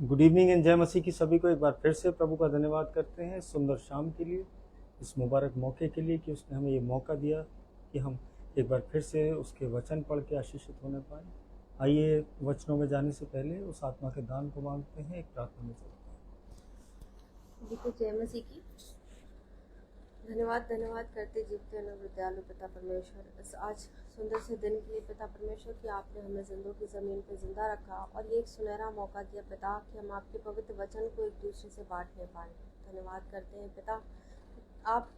Good evening and जय मसीह की सभी को एक बार फिर से प्रभु का धन्यवाद करते हैं सुंदर शाम के लिए, इस मुबारक मौके के लिए कि उसने हमें ये मौका दिया कि हम एक बार फिर से उसके वचन पढ़ के आशीषित होने पाए। आइए वचनों में जाने से पहले उस आत्मा के दान को मांगते हैं, एक प्रार्थना में चलते हैं। देखो जय मसीह की धन्यवाद करते जीवते हैं विद्यालय पिता परमेश्वर, इस आज सुंदर से दिन के लिए पिता परमेश्वर कि आपने हमें जिंदों की ज़मीन पर जिंदा रखा और ये एक सुनहरा मौका दिया पिता कि हम आपके पवित्र वचन को एक दूसरे से बांटने पाए। धन्यवाद करते हैं पिता, आप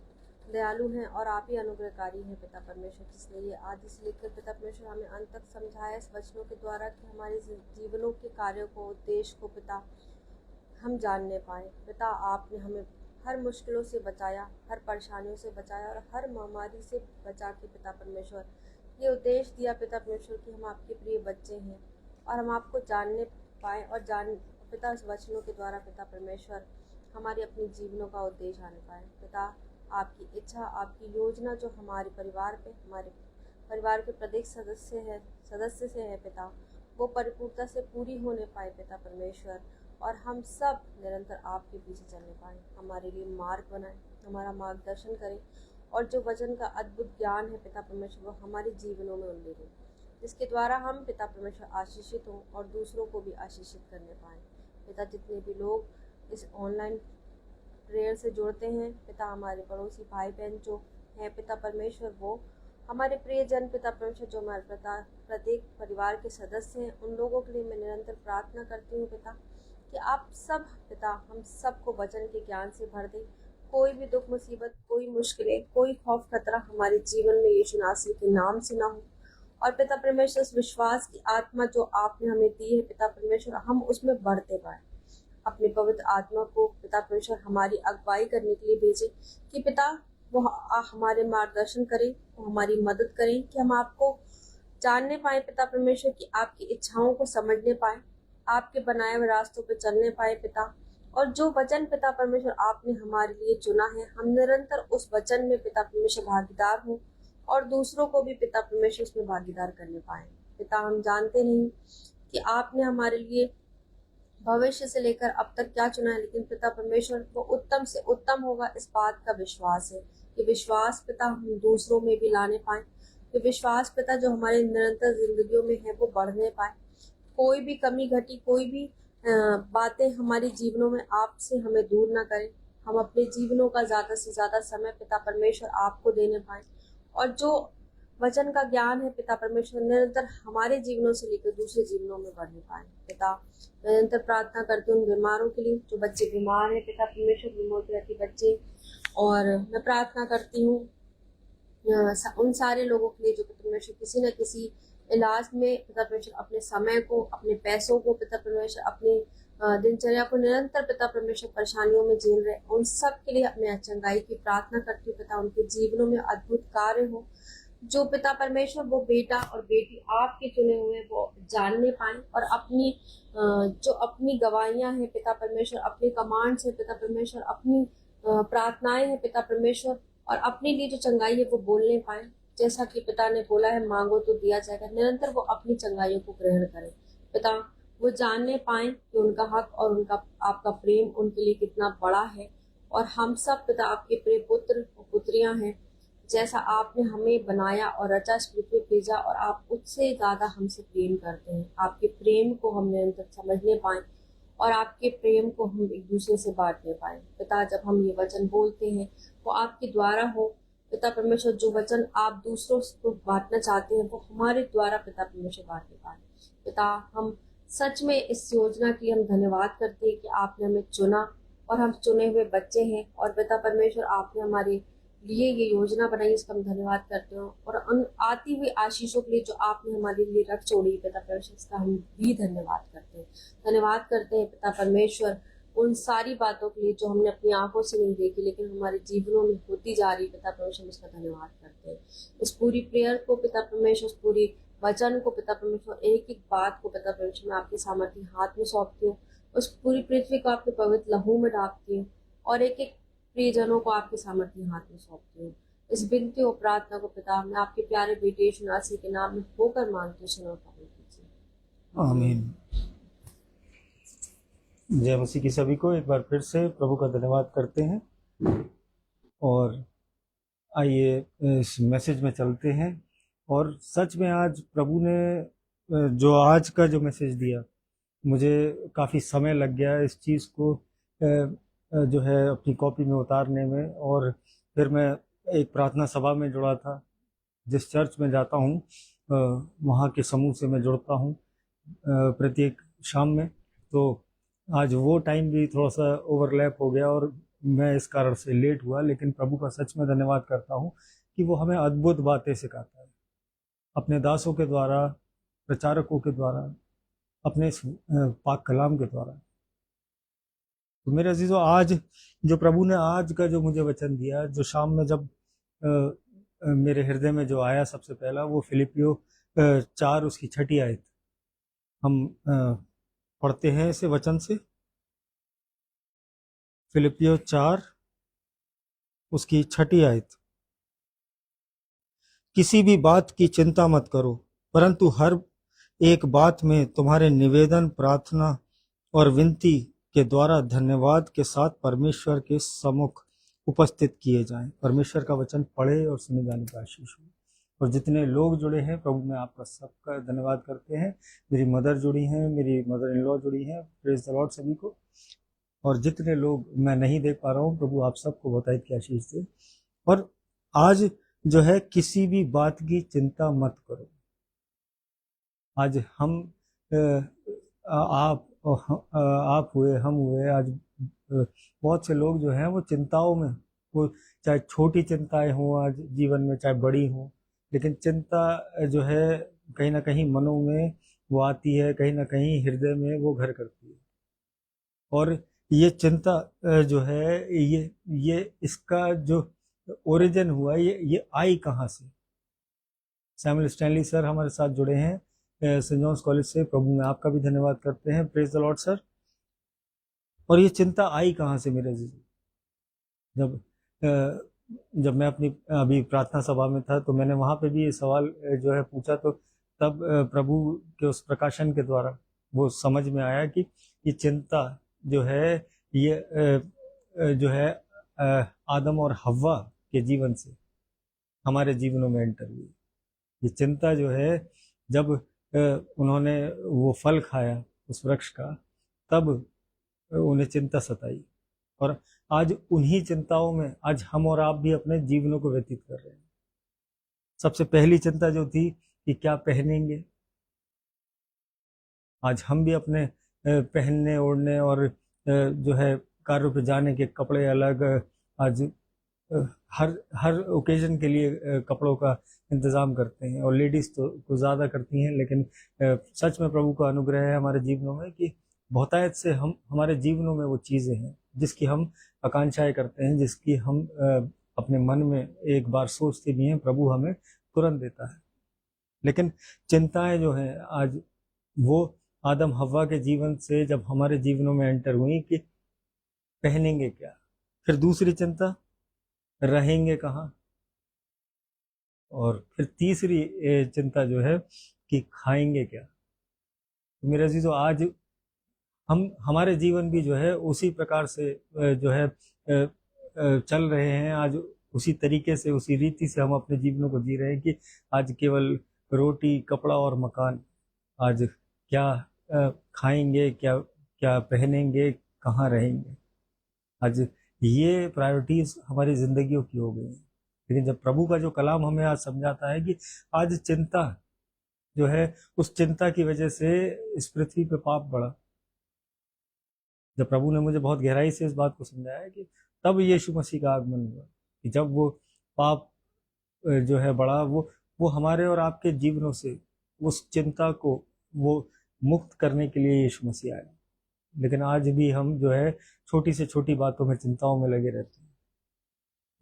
दयालु हैं और आप ही अनुग्रहकारी हैं पिता परमेश्वर, जिसने ये आदि से लेकर पिता परमेश्वर हमें अंत तक समझाया इस वचनों के द्वारा कि हमारे जीवनों के कार्यों को, उद्देश्य को पिता हम जानने पाए। पिता आपने हमें हर मुश्किलों से बचाया, हर परेशानियों से बचाया और हर महामारी से बचा के पिता परमेश्वर ये उद्देश्य दिया पिता परमेश्वर कि हम आपके प्रिय बच्चे हैं और हम आपको जानने पाए और पिता इस वचनों के द्वारा पिता परमेश्वर हमारे अपने जीवनों का उद्देश्य आने पाए। पिता आपकी इच्छा, आपकी योजना जो हमारे परिवार पे, हमारे परिवार के प्रत्येक सदस्य से है पिता, वो परिपूर्णता से पूरी होने पाए पिता परमेश्वर, और हम सब निरंतर आपके पीछे चलने पाए। हमारे लिए मार्ग बनाए, हमारा मार्गदर्शन करें और जो वचन का अद्भुत ज्ञान है पिता परमेश्वर वो हमारे जीवनों में उल्लेख हो, जिसके द्वारा हम पिता परमेश्वर आशीषित हों और दूसरों को भी आशीषित करने पाए। पिता जितने भी लोग इस ऑनलाइन प्रेयर से जुड़ते हैं पिता, हमारे पड़ोसी भाई बहन जो हैं पिता परमेश्वर, वो हमारे प्रियजन पिता परमेश्वर जो हमारे प्रत्येक परिवार के सदस्य हैं, उन लोगों के लिए मैं निरंतर प्रार्थना करती हूँ पिता कि आप सब पिता हम सबको वचन के ज्ञान से भर दें। कोई भी दुख मुसीबत, कोई मुश्किलें, कोई खौफ खतरा हमारे जीवन में यीशु नासरी के नाम से ना हो, और पिता परमेश्वर उस विश्वास की आत्मा जो आपने हमें दी है पिता परमेश्वर, हम उसमें बढ़ते पाए। अपने पवित्र आत्मा को पिता परमेश्वर हमारी अगुवाई करने के लिए भेजे कि पिता वो हमारे मार्गदर्शन करें, वो हमारी मदद करें कि हम आपको जानने पाए पिता परमेश्वर की आपकी इच्छाओं को समझने पाए, आपके बनाए हुए रास्तों पर चलने पाए पिता, और जो वचन पिता परमेश्वर आपने हमारे लिए चुना है हम निरंतर उस वचन में पिता परमेश्वर भागीदार हो और दूसरों को भी पिता परमेश्वर उसमें भागीदार करने पाए। पिता हम जानते नहीं कि आपने हमारे लिए भविष्य से लेकर अब तक क्या चुना है, लेकिन पिता परमेश्वर वो उत्तम से उत्तम होगा, इस बात का विश्वास है। ये विश्वास पिता हम दूसरों में भी लाने पाए, ये विश्वास पिता जो हमारे निरंतर जिंदगियों में है वो बढ़ने पाए। कोई भी कमी घटी, कोई भी बातें हमारे जीवनों में आपसे हमें दूर ना करें। हम अपने जीवनों का ज्यादा से ज्यादा समय पिता परमेश्वर आपको देने पाए, और जो वचन का ज्ञान है पिता परमेश्वर निरंतर हमारे जीवनों से लेकर दूसरे जीवनों में बढ़ने पाए। पिता निरंतर प्रार्थना करते उन बीमारों के लिए जो बच्चे बीमार हैं पिता परमेश्वर, कीमोथेरेपी बच्चे, और मैं प्रार्थना करती हूँ उन सारे लोगों के लिए जो पिता परमेश्वर किसी न किसी इलाज में पिता परमेश्वर अपने समय को, अपने पैसों को पिता परमेश्वर, अपनी दिनचर्या को निरंतर पिता परमेश्वर परेशानियों में झेल रहे, उन सब के लिए अपने चंगाई की प्रार्थना करती हूँ पिता। उनके जीवनों में अद्भुत कार्य हो, जो पिता परमेश्वर वो बेटा और बेटी आपके चुने हुए वो जानने पाए और अपनी जो अपनी गवाहियां हैं पिता परमेश्वर, अपने कमांड्स है पिता परमेश्वर, अपनी प्रार्थनाएं हैं पिता परमेश्वर, और अपने लिए जो चंगाई है वो बोलने पाए। जैसा कि पिता ने बोला है मांगो तो दिया जाएगा, निरंतर वो अपनी चंगाइयों को ग्रहण करें पिता। वो जानने पाए कि उनका हक और उनका आपका प्रेम उनके लिए कितना बड़ा है, और हम सब पिता आपके प्रिय पुत्र और पुत्रियां हैं। जैसा आपने हमें बनाया और रचा इस पृथ्वी पे भेजा, और आप उससे ज्यादा हमसे प्रेम करते हैं। आपके प्रेम को हम निरंतर समझने पाए और आपके प्रेम को हम एक दूसरे से बांटने पाए पिता। जब हम ये वचन बोलते हैं वो आपके द्वारा हो पिता परमेश्वर, जो वचन आप दूसरों को बांटना चाहते हैं वो हमारे द्वारा पिता परमेश्वर बांटने पाए पिता। हम सच में इस योजना के लिए हम धन्यवाद करते हैं कि आपने हमें चुना और हम चुने हुए बच्चे हैं, और पिता परमेश्वर आपने हमारे लिए ये योजना बनाई, इसका हम धन्यवाद करते हो, और उन आती हुई आशीषों के लिए जो आपने हमारे लिए रख छोड़ी पिता परमेश्वर, इसका हम भी धन्यवाद करते हैं। धन्यवाद करते हैं पिता परमेश्वर उन सारी बातों के लिए जो हमने अपनी आंखों से नहीं देखी लेकिन हमारे जीवनों में होती जा रही पिता परमेश्वर, इसका धन्यवाद करते हैं। इस पूरी प्रेयर को पिता परमेश्वर, इस पूरी वचन को पिता परमेश्वर, एक एक बात को पिता परमेश्वर मैं आपके सामर्थ्य हाथ में सौंपती हूँ। उस पूरी पृथ्वी को आपके पवित्र लहू में ढांकती हूँ और एक एक प्रियजनों को आपके सामर्थ्य हाथ में सौंपती हूँ। इस विनती और प्रार्थना को पिता मैं आपके प्यारे बेटे यीशु नासरी के नाम में होकर मांगती हूँ, सुनो कबूल कीजिए। आमीन। जय मसीह की सभी को एक बार फिर से प्रभु का धन्यवाद करते हैं और आइए इस मैसेज में चलते हैं। और सच में आज प्रभु ने जो आज का जो मैसेज दिया, मुझे काफ़ी समय लग गया इस चीज़ को जो है अपनी कॉपी में उतारने में। और फिर मैं एक प्रार्थना सभा में जुड़ा था, जिस चर्च में जाता हूँ वहाँ के समूह से मैं जुड़ता हूँ प्रत्येक शाम में। तो आज वो टाइम भी थोड़ा सा ओवरलैप हो गया और मैं इस कारण से लेट हुआ, लेकिन प्रभु का सच में धन्यवाद करता हूँ कि वो हमें अद्भुत बातें सिखाता है अपने दासों के द्वारा, प्रचारकों के द्वारा, अपने इस पाक कलाम के द्वारा। तो मेरे अजीजों, आज जो प्रभु ने आज का जो मुझे वचन दिया, जो शाम में जब मेरे हृदय में जो आया सबसे पहला, वो फिलिपियो 4 उसकी 6 आयत हम पढ़ते हैं इसे वचन से। फिलिपियो 4 उसकी 6 आयत। किसी भी बात की चिंता मत करो, परंतु हर एक बात में तुम्हारे निवेदन, प्रार्थना और विनती के द्वारा धन्यवाद के साथ परमेश्वर के सम्मुख उपस्थित किए जाएं। परमेश्वर का वचन पढ़े और सुने जाने का आशीष हो। और जितने लोग जुड़े हैं, प्रभु में आपका सबका धन्यवाद करते हैं। मेरी मदर जुड़ी हैं, मेरी मदर इन लॉ जुड़ी हैं, प्रेज द लॉर्ड सभी को। और जितने लोग मैं नहीं देख पा रहा हूँ, प्रभु आप सबको बहुतायत की आशीष दे। और आज जो है, किसी भी बात की चिंता मत करो। आज हम आप हुए, हम हुए, आज बहुत से लोग जो हैं वो चिंताओं में, वो चाहे छोटी चिंताएं हों आज जीवन में, चाहे बड़ी हों, लेकिन चिंता जो है कहीं ना कहीं मनों में वो आती है, कहीं ना कहीं हृदय में वो घर करती है। और ये चिंता जो है, ये इसका जो ओरिजिन हुआ, ये आई कहाँ से? सैमुअल स्टैनली सर हमारे साथ जुड़े हैं सेंट जॉन्स कॉलेज से। प्रभु में आपका भी धन्यवाद करते हैं, प्रेज द लॉर्ड सर। और ये चिंता आई कहाँ से मेरे जी? जब मैं अपनी अभी प्रार्थना सभा में था, तो मैंने वहाँ पे भी ये सवाल जो है पूछा, तो तब प्रभु के उस प्रकाशन के द्वारा वो समझ में आया कि ये चिंता जो है, ये जो है आदम और हव्वा के जीवन से हमारे जीवनों में एंटर हुई। ये चिंता जो है, जब उन्होंने वो फल खाया उस वृक्ष का, तब उन्हें चिंता सताई। और आज उन्हीं चिंताओं में आज हम और आप भी अपने जीवनों को व्यतीत कर रहे हैं। सबसे पहली चिंता जो थी कि क्या पहनेंगे। आज हम भी अपने पहनने ओढ़ने और जो है कार्यों पे जाने के कपड़े अलग, आज हर ओकेजन के लिए कपड़ों का इंतज़ाम करते हैं। और लेडीज़ तो कुछ ज़्यादा करती हैं, लेकिन सच में प्रभु का अनुग्रह है हमारे जीवनों में कि बहुतायत से हम हमारे जीवनों में वो चीज़ें हैं जिसकी हम आकांक्षाएं करते हैं, जिसकी हम अपने मन में एक बार सोचते भी हैं, प्रभु हमें तुरंत देता है। लेकिन चिंताएं जो हैं आज, वो आदम हव्वा के जीवन से जब हमारे जीवनों में एंटर हुई कि पहनेंगे क्या। फिर दूसरी चिंता, रहेंगे कहाँ। और फिर तीसरी चिंता जो है कि खाएंगे क्या। तो मेरे अजीजों, आज हमारे जीवन भी जो है उसी प्रकार से जो है चल रहे हैं। आज उसी तरीके से, उसी रीति से हम अपने जीवनों को जी रहे हैं कि आज केवल रोटी, कपड़ा और मकान। आज क्या खाएंगे, क्या क्या पहनेंगे, कहाँ रहेंगे। आज ये प्रायोरिटीज हमारी जिंदगियों की हो गई हैं। लेकिन जब प्रभु का जो कलाम हमें आज समझाता है कि आज चिंता जो है, उस चिंता की वजह से इस पृथ्वी पे पाप बढ़ा। जब प्रभु ने मुझे बहुत गहराई से इस बात को समझाया कि तब यीशु मसीह का आगमन हुआ, कि जब वो पाप जो है बढ़ा, वो हमारे और आपके जीवनों से उस चिंता को वो मुक्त करने के लिए यीशु मसीह आया। लेकिन आज भी हम जो है छोटी से छोटी बातों में, चिंताओं में लगे रहते हैं।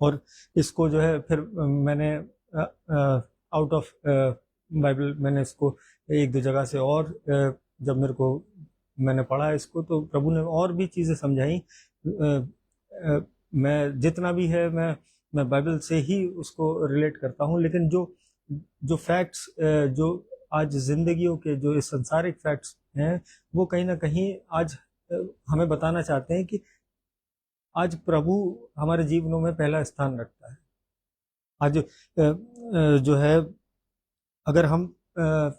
और इसको जो है फिर मैंने आउट ऑफ बाइबल मैंने इसको एक दो जगह से, और जब मैंने पढ़ा इसको, तो प्रभु ने और भी चीज़ें समझाई। मैं जितना भी है, मैं बाइबल से ही उसको रिलेट करता हूँ। लेकिन जो फैक्ट्स जो आज जिंदगियों के जो संसारिक फैक्ट्स हैं, वो कहीं ना कहीं आज हमें बताना चाहते हैं कि आज प्रभु हमारे जीवनों में पहला स्थान रखता है। आज जो है, अगर हम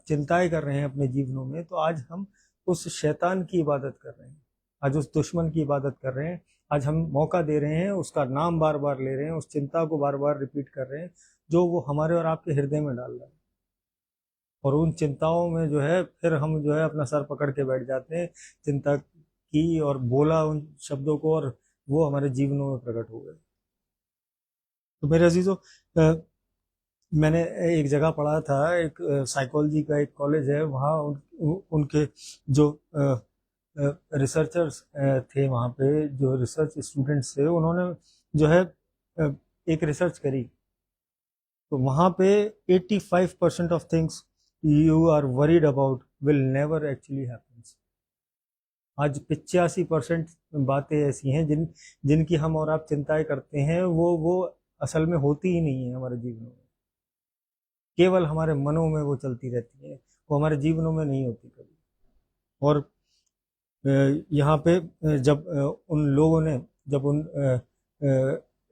चिंताएं कर रहे हैं अपने जीवनों में, तो आज हम उस शैतान की इबादत कर रहे हैं, आज उस दुश्मन की इबादत कर रहे हैं। आज हम मौका दे रहे हैं, उसका नाम बार बार ले रहे हैं, उस चिंता को बार बार रिपीट कर रहे हैं जो वो हमारे और आपके हृदय में डाल रहा है। और उन चिंताओं में जो है फिर हम जो है अपना सर पकड़ के बैठ जाते हैं, चिंता की और बोला उन शब्दों को, और वो हमारे जीवनों में प्रकट हो गए। तो मेरे अजीजों, मैंने एक जगह पढ़ा था, एक साइकोलॉजी का एक कॉलेज है वहाँ, उनके जो रिसर्चर्स थे वहाँ पे, जो रिसर्च स्टूडेंट्स थे, उन्होंने जो है एक रिसर्च करी। तो वहाँ पे 85% of things you are worried about will never actually happens. आज 85% बातें ऐसी हैं जिनकी हम और आप चिंताएं करते हैं, वो असल में होती ही नहीं है हमारे जीवनों में। केवल हमारे मनों में वो चलती रहती है, वो हमारे जीवनों में नहीं होती कभी। और यहाँ पे जब उन लोगों ने, जब उन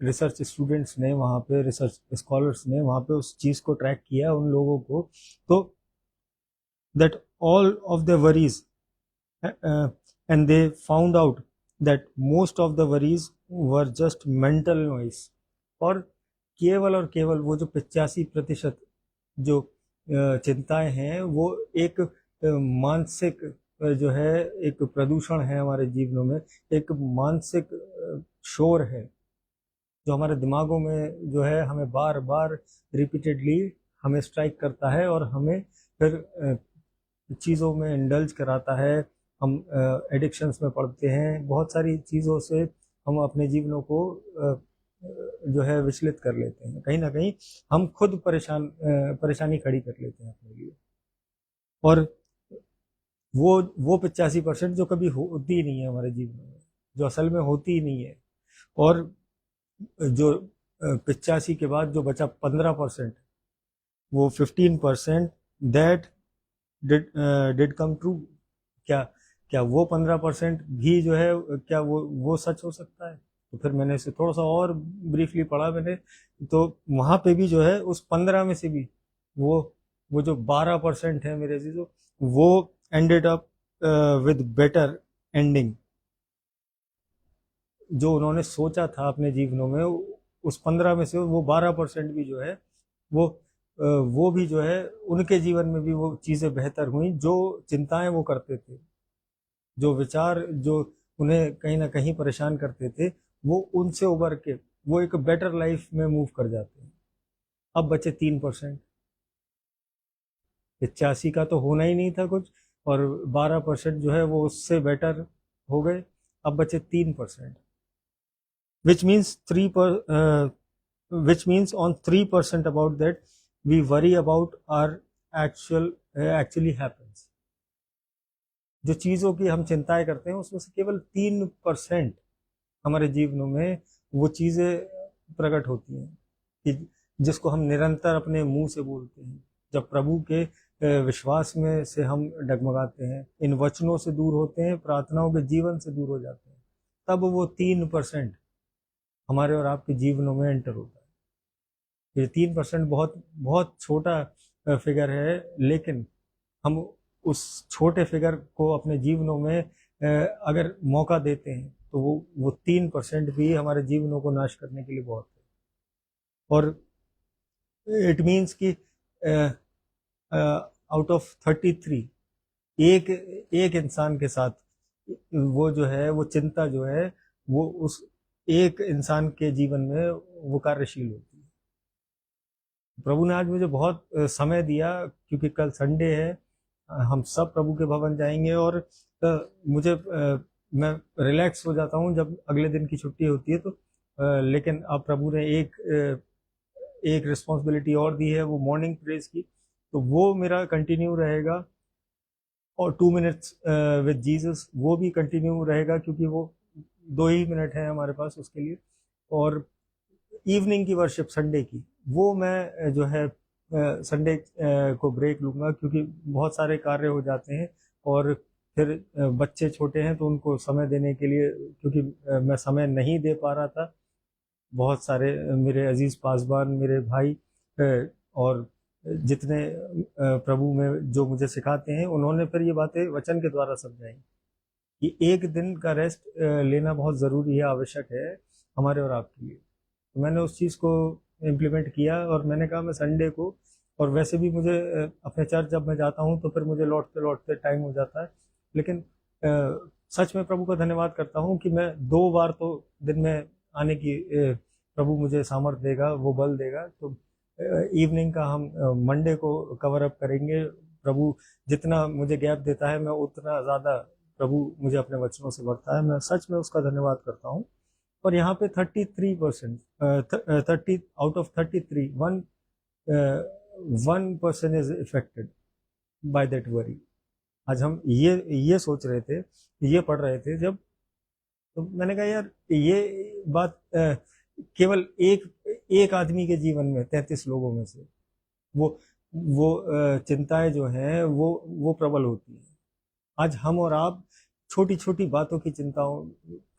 रिसर्च स्टूडेंट्स ने वहाँ पे, रिसर्च स्कॉलर्स ने वहाँ पे उस चीज़ को ट्रैक किया उन लोगों को, तो that all of the worries, and they found out that most of the worries were just mental noise. और केवल वो जो 85% जो चिंताएं हैं, वो एक मानसिक जो है एक प्रदूषण है हमारे जीवनों में, एक मानसिक शोर है जो हमारे दिमागों में जो है हमें बार बार रिपीटेडली हमें स्ट्राइक करता है, और हमें फिर चीज़ों में इंडल्ज कराता है। हम एडिक्शंस में पड़ते हैं, बहुत सारी चीज़ों से हम अपने जीवनों को जो है विचलित कर लेते हैं। कहीं ना कहीं हम खुद परेशानी खड़ी कर लेते हैं अपने लिए। और वो 85% जो कभी होती ही नहीं है हमारे जीवन में, जो असल में होती ही नहीं है, और जो 85 के बाद जो बचा 15%, वो 15% दैट डिड कम ट्रू। क्या वो 15% भी जो है, क्या वो सच हो सकता है? तो फिर मैंने इसे थोड़ा सा और ब्रीफली पढ़ा मैंने, तो वहाँ पे भी जो है उस 15 में से भी वो जो 12% है मेरे अजीजों, वो ended up with better ending. जो उन्होंने सोचा था अपने जीवनों में, उस 15 में से वो 12% भी जो है वो भी जो है उनके जीवन में भी वो चीज़ें बेहतर हुई जो चिंताएं वो करते थे, जो विचार जो उन्हें कहीं ना कहीं परेशान करते थे, वो उनसे उबर के वो एक बेटर लाइफ में मूव कर जाते हैं। अब बचे 3%। 85 का तो होना ही नहीं था कुछ, और 12% जो है वो उससे बेटर हो गए। अब बचे 3%, which means which means on 3% about that we worry about our actually happens। जो चीज़ों की हम चिंताएं करते हैं उसमें से केवल 3% हमारे जीवनों में वो चीज़ें प्रकट होती हैं कि जिसको हम निरंतर अपने मुंह से बोलते हैं। जब प्रभु के विश्वास में से हम डगमगाते हैं, इन वचनों से दूर होते हैं, प्रार्थनाओं के जीवन से दूर हो जाते हैं, तब वो 3% हमारे और आपके जीवनों में एंटर होता है। ये 3% बहुत बहुत छोटा फिगर है, लेकिन हम उस छोटे फिगर को अपने जीवनों में अगर मौका देते हैं तो वो 3% भी हमारे जीवनों को नाश करने के लिए बहुत है। और इट मीन्स कि आउट ऑफ 33 एक इंसान के साथ वो जो है वो चिंता जो है वो उस एक इंसान के जीवन में वो कार्यशील होती है। प्रभु ने आज मुझे बहुत समय दिया, क्योंकि कल संडे है, हम सब प्रभु के भवन जाएंगे, और मुझे मैं रिलैक्स हो जाता हूँ जब अगले दिन की छुट्टी होती है। तो लेकिन अब प्रभु ने एक रिस्पॉन्सिबिलिटी और दी है, वो मॉर्निंग प्रेज की, तो वो मेरा कंटिन्यू रहेगा। और 2 मिनट्स विद जीसस वो भी कंटिन्यू रहेगा, क्योंकि वो 2 ही मिनट है हमारे पास उसके लिए। और इवनिंग की वर्शिप संडे की, वो मैं जो है संडे को ब्रेक लूँगा, क्योंकि बहुत सारे कार्य हो जाते हैं और फिर बच्चे छोटे हैं तो उनको समय देने के लिए, क्योंकि मैं समय नहीं दे पा रहा था, बहुत सारे मेरे अजीज पासबान, मेरे भाई और जितने प्रभु में जो मुझे सिखाते हैं, उन्होंने फिर ये बातें वचन के द्वारा समझाई कि एक दिन का रेस्ट लेना बहुत ज़रूरी है, आवश्यक है हमारे और आपके लिए। तो मैंने उस चीज़ को इम्प्लीमेंट किया और मैंने कहा मैं संडे को, और वैसे भी मुझे अपने चर्च जब मैं जाता हूँ तो फिर मुझे लौटते लौटते टाइम हो जाता है, लेकिन सच में प्रभु का धन्यवाद करता हूँ कि मैं 2 बार तो दिन में आने की प्रभु मुझे सामर्थ देगा, वो बल देगा। तो इवनिंग का हम मंडे को कवर अप करेंगे। प्रभु जितना मुझे गैप देता है मैं उतना ज़्यादा प्रभु मुझे अपने वचनों से भरता है, मैं सच में उसका धन्यवाद करता हूँ। और यहाँ पे 33%, 30 out of 33, 1% is affected by that worry. आज हम ये सोच रहे थे, ये पढ़ रहे थे जब, तो मैंने कहा यार ये बात केवल एक आदमी के जीवन में 33 लोगों में से वो चिंताएं जो हैं वो प्रबल होती हैं। आज हम और आप छोटी छोटी बातों की चिंताओं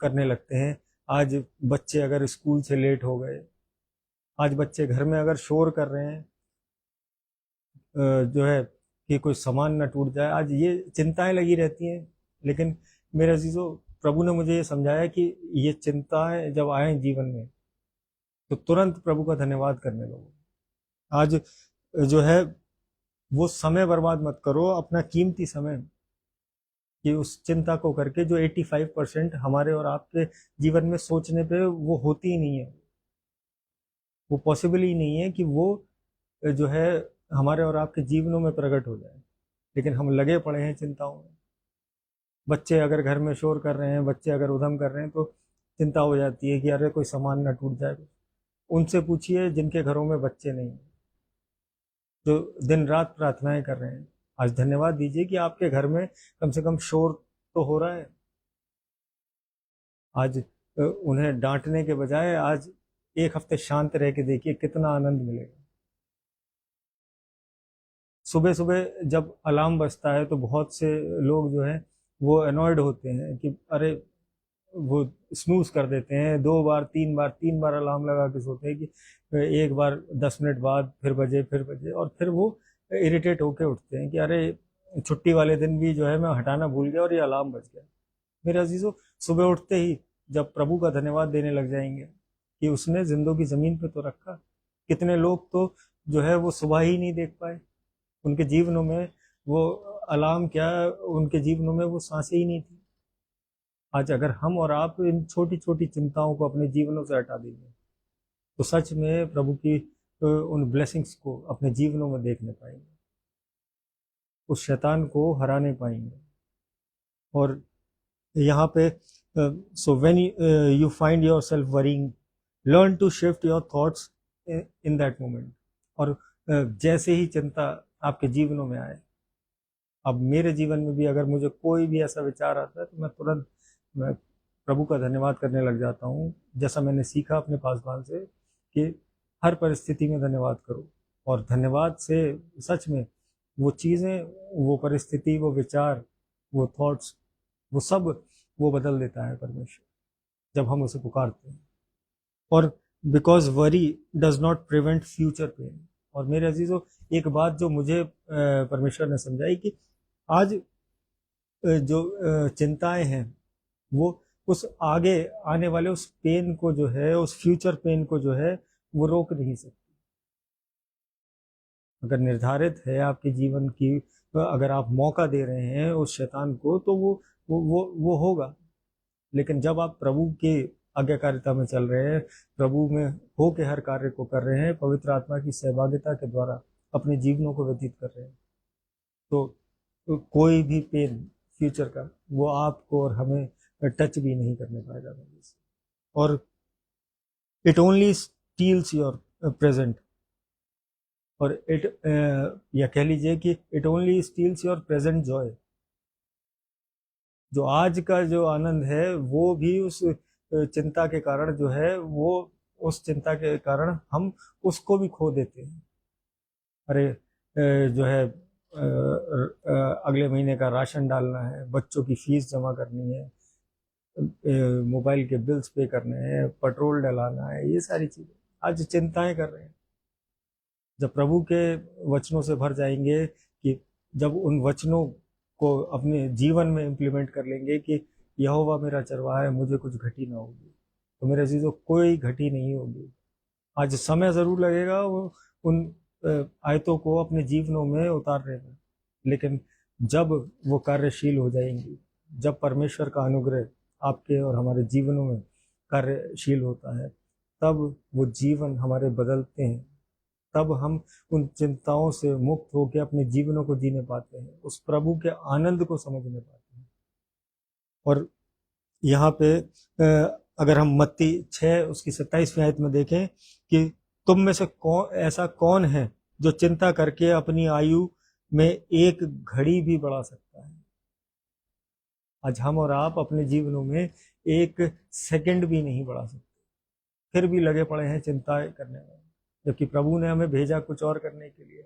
करने लगते हैं। आज बच्चे अगर स्कूल से लेट हो गए, आज बच्चे घर में अगर शोर कर रहे हैं, जो है कि कोई सामान न टूट जाए, आज ये चिंताएं लगी रहती हैं। लेकिन मेरे अजीजों, प्रभु ने मुझे ये समझाया कि ये चिंताएं जब आए जीवन में तो तुरंत प्रभु का धन्यवाद करने लगो। आज जो है वो समय बर्बाद मत करो, अपना कीमती समय, कि उस चिंता को करके जो 85% हमारे और आपके जीवन में सोचने पे वो होती ही नहीं है, वो पॉसिबल ही नहीं है कि वो जो है हमारे और आपके जीवनों में प्रकट हो जाए। लेकिन हम लगे पड़े हैं चिंताओं में। बच्चे अगर घर में शोर कर रहे हैं, बच्चे अगर उधम कर रहे हैं, तो चिंता हो जाती है कि अरे कोई सामान ना टूट जाए। उनसे पूछिए जिनके घरों में बच्चे नहीं, जो दिन रात प्रार्थनाएं कर रहे हैं। आज धन्यवाद दीजिए कि आपके घर में कम से कम शोर तो हो रहा है। आज उन्हें डांटने के बजाय आज एक हफ्ते शांत रह के देखिए कितना आनंद मिलेगा। सुबह सुबह जब अलार्म बजता है तो बहुत से लोग जो हैं वो अनॉयड होते हैं कि अरे, वो स्नूज कर देते हैं, 2 बार 3 बार अलार्म लगा के सोते हैं कि एक बार 10 मिनट बाद फिर बजे फिर बजे, और फिर वो इरिटेट होके उठते हैं कि अरे छुट्टी वाले दिन भी जो है मैं हटाना भूल गया और ये अलार्म बज गया। मेरे अजीजों, सुबह उठते ही जब प्रभु का धन्यवाद देने लग जाएंगे कि उसने जिंदगी जमीन पे तो रखा। कितने लोग तो जो है वो सुबह ही नहीं देख पाए, उनके जीवनों में वो अलार्म क्या, उनके जीवनों में वो सांसें ही नहीं थी। आज अगर हम और आप इन छोटी छोटी चिंताओं को अपने जीवनों से हटा देंगे तो सच में प्रभु की उन ब्लेसिंग्स को अपने जीवनों में देखने पाएंगे, उस शैतान को हराने पाएंगे। और यहाँ पे so when you find yourself worrying, learn to shift your thoughts in that moment. और जैसे ही चिंता आपके जीवनों में आए, अब मेरे जीवन में भी अगर मुझे कोई भी ऐसा विचार आता है तो मैं प्रभु का धन्यवाद करने लग जाता हूँ। जैसा मैंने सीखा अपने पासवान से कि हर परिस्थिति में धन्यवाद करो, और धन्यवाद से सच में वो चीज़ें, वो परिस्थिति, वो विचार, वो थॉट्स, वो सब वो बदल देता है परमेश्वर जब हम उसे पुकारते हैं। और because worry does not prevent future pain. और मेरे अजीजों, एक बात जो मुझे परमेश्वर ने समझाई कि आज जो चिंताएं हैं वो उस आगे आने वाले उस पेन को जो है, उस फ्यूचर पेन को जो है वो रोक नहीं सकती। अगर निर्धारित है आपके जीवन की, अगर आप मौका दे रहे हैं उस शैतान को, तो वो होगा। लेकिन जब आप प्रभु के आज्ञाकारिता में चल रहे हैं, प्रभु में हो के हर कार्य को कर रहे हैं, पवित्र आत्मा की सहभागिता के द्वारा अपने जीवनों को व्यतीत कर रहे हैं, तो कोई भी पेन फ्यूचर का वो आपको और हमें टच भी नहीं करने पाएगा। और it only steals your present, और या कह लीजिए कि it only steals your present joy. जो आज का जो आनंद है वो भी उस चिंता के कारण जो है, वो उस चिंता के कारण हम उसको भी खो देते हैं। अरे जो है अगले महीने का राशन डालना है, बच्चों की फीस जमा करनी है, मोबाइल के बिल्स पे करने हैं, पेट्रोल डलाना है, ये सारी चीज़ें आज चिंताएं कर रहे हैं। जब प्रभु के वचनों से भर जाएंगे, कि जब उन वचनों को अपने जीवन में इम्प्लीमेंट कर लेंगे कि यहोवा मेरा चरवाहा है, मुझे कुछ घटी ना होगी, तो मेरे अजीजों कोई घटी नहीं होगी। आज समय ज़रूर लगेगा वो उन आयतों को अपने जीवनों में उतारने में, लेकिन जब वो कार्यशील हो जाएंगी, जब परमेश्वर का अनुग्रह आपके और हमारे जीवनों में कार्यशील होता है, तब वो जीवन हमारे बदलते हैं, तब हम उन चिंताओं से मुक्त होकर अपने जीवनों को जीने पाते हैं, उस प्रभु के आनंद को समझने पाते हैं। और यहाँ पे अगर हम मत्ती 6 उसकी 27वीं आयत में देखें कि तुम में से ऐसा कौन है जो चिंता करके अपनी आयु में एक घड़ी भी बढ़ा सकता है। आज हम और आप अपने जीवनों में एक सेकंड भी नहीं बढ़ा सकते, फिर भी लगे पड़े हैं चिंता करने में, जबकि प्रभु ने हमें भेजा कुछ और करने के लिए,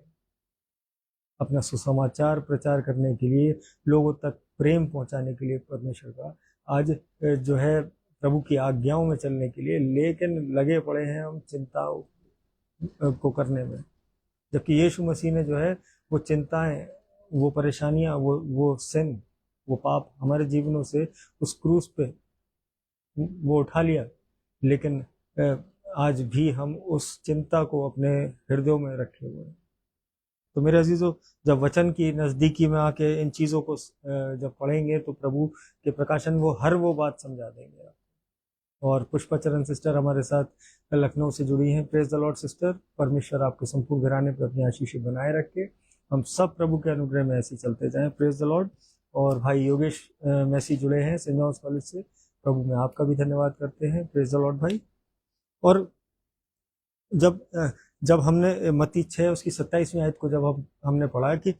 अपना सुसमाचार प्रचार करने के लिए, लोगों तक प्रेम पहुंचाने के लिए परमेश्वर का, आज जो है प्रभु की आज्ञाओं में चलने के लिए, लेकिन लगे पड़े हैं हम चिंताओं को करने में। जबकि यीशु मसीह ने जो है वो चिंताएं, वो परेशानियां, वो सिन, वो पाप हमारे जीवनों से उस क्रूस पे वो उठा लिया, लेकिन आज भी हम उस चिंता को अपने हृदयों में रखे हुए हैं। तो मेरे अजीजों, जब वचन की नज़दीकी में आके इन चीज़ों को जब पढ़ेंगे तो प्रभु के प्रकाशन वो हर वो बात समझा देंगे। और पुष्पाचरण सिस्टर हमारे साथ लखनऊ से जुड़ी हैं। प्रेज द लॉर्ड सिस्टर, परमेश्वर आपके संपूर्ण घराने पर अपनी आशीष बनाए रखे, हम सब प्रभु के अनुग्रह में ऐसे चलते जाएं। Praise the Lord. और भाई योगेश मैसी जुड़े हैं सेंट जॉन्स कॉलेज से, प्रभु में आपका भी धन्यवाद करते हैं। प्रेज द लॉर्ड भाई। और जब हमने मत्ती 6 उसकी 27वीं आयत को जब हमने पढ़ा कि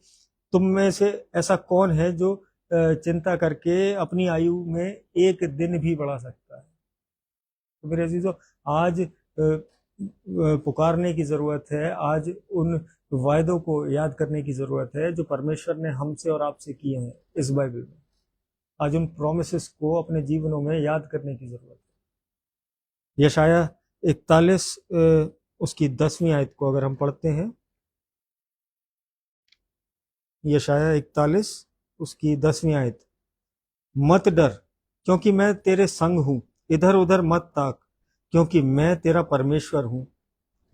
तुम में से ऐसा कौन है जो चिंता करके अपनी आयु में एक दिन भी बढ़ा सकता है। तो मेरे अजीजों, आज पुकारने की ज़रूरत है, आज उन वायदों को याद करने की ज़रूरत है जो परमेश्वर ने हमसे और आपसे किए हैं इस बाइबल में। आज उन प्रोमिसेस को अपने जीवनों में याद करने की ज़रूरत है। यशाया 41 उसकी 10वीं आयत को अगर हम पढ़ते हैं, यशाया 41 उसकी 10वीं आयत, मत डर क्योंकि मैं तेरे संग हूं, इधर उधर मत ताक क्योंकि मैं तेरा परमेश्वर हूं,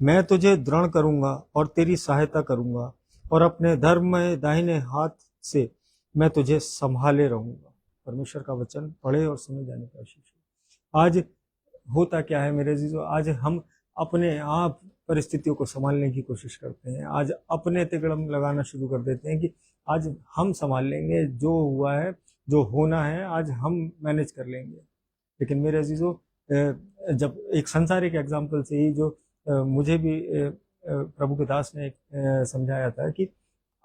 मैं तुझे दृढ़ करूंगा और तेरी सहायता करूंगा और अपने धर्म में दाहिने हाथ से मैं तुझे संभाले रहूंगा। परमेश्वर का वचन पढ़े और समझ जाने की कोशिश। आज होता क्या है मेरे अजीजों, आज हम अपने आप परिस्थितियों को संभालने की कोशिश करते हैं, आज अपने तिकड़म लगाना शुरू कर देते हैं कि आज हम संभाल लेंगे, जो हुआ है जो होना है आज हम मैनेज कर लेंगे। लेकिन मेरे अजीजों, जब एक संसारिक एग्जाम्पल से ही जो मुझे भी प्रभु के दास ने समझाया था कि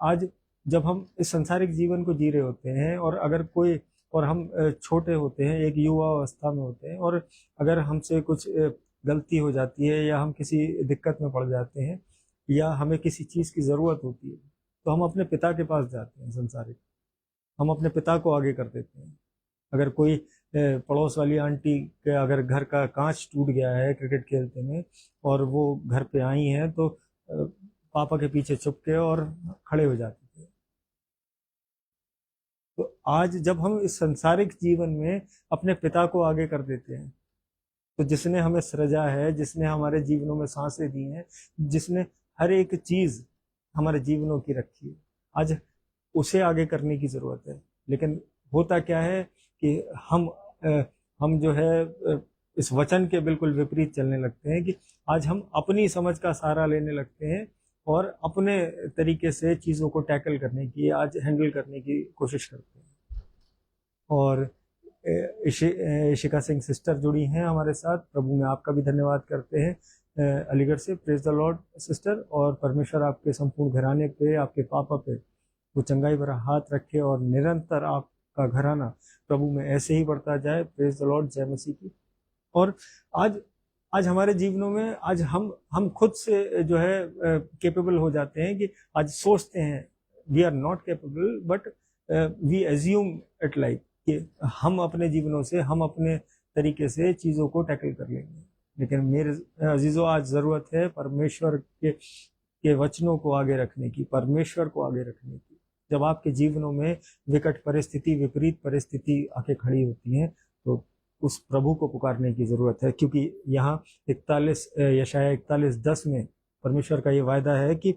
आज जब हम इस संसारिक जीवन को जी रहे होते हैं और अगर कोई और हम छोटे होते हैं, एक युवा अवस्था में होते हैं, और अगर हमसे कुछ गलती हो जाती है या हम किसी दिक्कत में पड़ जाते हैं या हमें किसी चीज़ की ज़रूरत होती है, तो हम अपने पिता के पास जाते हैं संसारिक, हम अपने पिता को आगे कर देते हैं। अगर कोई पड़ोस वाली आंटी के अगर घर का कांच टूट गया है क्रिकेट खेलते में और वो घर पे आई हैं, तो पापा के पीछे छुप के और खड़े हो जाते थे। तो आज जब हम इस संसारिक जीवन में अपने पिता को आगे कर देते हैं, तो जिसने हमें सृजा है, जिसने हमारे जीवनों में सांसें दी हैं, जिसने हर एक चीज़ हमारे जीवनों की रखी है, आज उसे आगे करने की ज़रूरत है। लेकिन होता क्या है कि हम जो है इस वचन के बिल्कुल विपरीत चलने लगते हैं कि आज हम अपनी समझ का सहारा लेने लगते हैं और अपने तरीके से चीज़ों को टैकल करने की, आज हैंडल करने की कोशिश करते हैं। और इशिका सिंह सिस्टर जुड़ी हैं हमारे साथ, प्रभु में आपका भी धन्यवाद करते हैं अलीगढ़ से। Praise the Lord sister. और परमेश्वर आपके संपूर्ण घराने पे, आपके पापा पे वो चंगाई भरा हाथ रखे और निरंतर आपका घराना प्रभु में ऐसे ही बढ़ता जाए। Praise the Lord. जय मसीह की। और आज हमारे जीवनों में आज हम खुद से जो है केपेबल हो जाते हैं कि आज सोचते हैं we are not capable, but we assume it like कि हम अपने जीवनों से, हम अपने तरीके से चीज़ों को टैकल कर लेंगे। लेकिन मेरे अजीजों, आज ज़रूरत है परमेश्वर के वचनों को आगे रखने की, परमेश्वर को आगे रखने की। जब आपके जीवनों में विकट परिस्थिति, विपरीत परिस्थिति आके खड़ी होती हैं, तो उस प्रभु को पुकारने की ज़रूरत है। क्योंकि यहाँ 41 यशाया 41:10 में परमेश्वर का ये वायदा है कि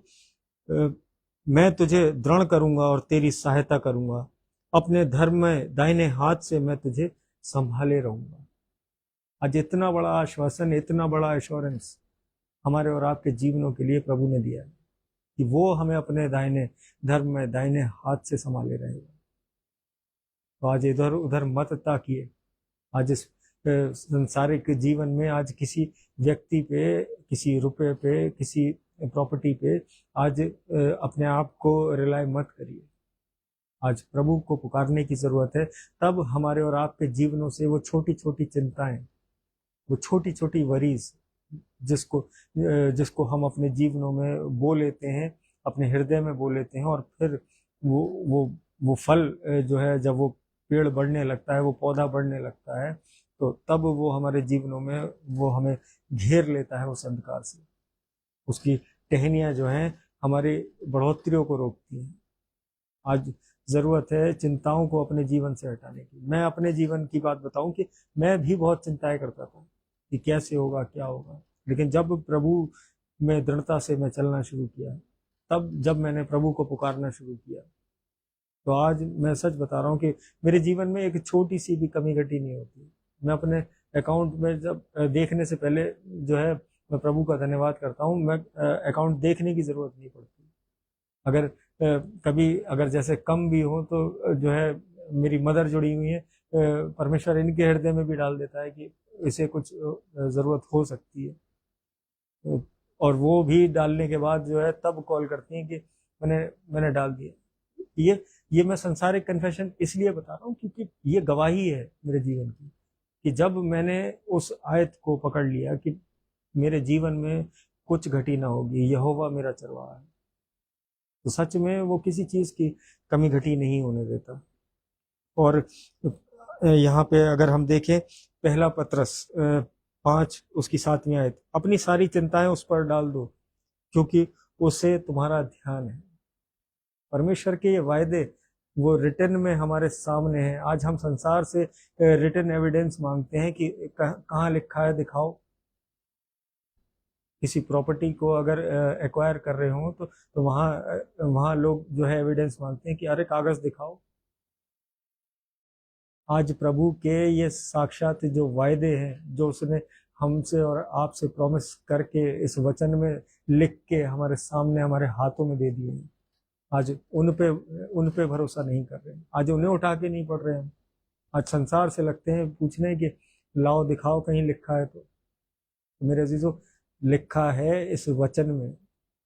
मैं तुझे दृढ़ करूंगा और तेरी सहायता करूंगा, अपने धर्म में दाहिने हाथ से मैं तुझे संभाले रहूंगा। आज इतना बड़ा आश्वासन, इतना बड़ा एश्योरेंस हमारे और आपके जीवनों के लिए प्रभु ने दिया है कि वो हमें अपने दाहिने धर्म में दाहिने हाथ से संभाले रहेगा। तो आज इधर उधर मत ताकिए। आज इस संसारिक जीवन में आज किसी व्यक्ति पे, किसी रुपए पे, किसी प्रॉपर्टी पे आज अपने आप को रिलाय मत करिए। आज प्रभु को पुकारने की जरूरत है। तब हमारे और आपके जीवनों से वो छोटी छोटी चिंताएं, वो छोटी छोटी वरीज जिसको हम अपने जीवनों में बो लेते हैं, अपने हृदय में बो लेते हैं, और फिर वो फल जो है, जब वो पेड़ बढ़ने लगता है, वो पौधा बढ़ने लगता है, तो तब वो हमारे जीवनों में वो हमें घेर लेता है उस अंधकार से। उसकी टहनियाँ जो हैं हमारी बढ़ोतरियों को रोकती हैं। आज ज़रूरत है चिंताओं को अपने जीवन से हटाने की। मैं अपने जीवन की बात बताऊं कि मैं भी बहुत चिंताएं करता था कि कैसे होगा, क्या होगा। लेकिन जब प्रभु में दृढ़ता से मैं चलना शुरू किया, तब जब मैंने प्रभु को पुकारना शुरू किया, तो आज मैं सच बता रहा हूँ कि मेरे जीवन में एक छोटी सी भी कमी घटी नहीं होती। मैं अपने अकाउंट में जब देखने से पहले जो है, मैं प्रभु का धन्यवाद करता हूँ, मैं अकाउंट देखने की ज़रूरत नहीं पड़ती। अगर कभी अगर जैसे कम भी हो तो जो है, मेरी मदर जुड़ी हुई है, परमेश्वर इनके हृदय में भी डाल देता है कि इसे कुछ ज़रूरत हो सकती है, और वो भी डालने के बाद जो है तब कॉल करती हैं कि मैंने डाल दिया। ये मैं संसारिक कन्फेशन इसलिए बता रहा हूँ क्योंकि ये गवाही है मेरे जीवन की, कि जब मैंने उस आयत को पकड़ लिया कि मेरे जीवन में कुछ घटी ना होगी, यहोवा मेरा चरवाहा है, तो सच में वो किसी चीज़ की कमी घटी नहीं होने देता। और यहाँ पे अगर हम देखें, पहला पत्रस 5 उसकी 7वीं आयत, अपनी सारी चिंताएं उस पर डाल दो क्योंकि उससे तुम्हारा ध्यान है। परमेश्वर के ये वायदे वो रिटर्न में हमारे सामने हैं। आज हम संसार से रिटर्न एविडेंस मांगते हैं कि कहाँ लिखा है, दिखाओ। किसी प्रॉपर्टी को अगर एक्वायर कर रहे हो तो वहाँ लोग जो है एविडेंस मांगते हैं कि अरे कागज दिखाओ। आज प्रभु के ये साक्षात जो वायदे हैं, जो उसने हमसे और आपसे प्रॉमिस करके इस वचन में लिख के हमारे सामने, हमारे हाथों में दे दिए हैं, आज उन पे भरोसा नहीं कर रहे हैं। आज उन्हें उठा के नहीं पढ़ रहे हैं। आज संसार से लगते हैं पूछने कि लाओ दिखाओ कहीं लिखा है तो मेरे अजीजों, लिखा है इस वचन में।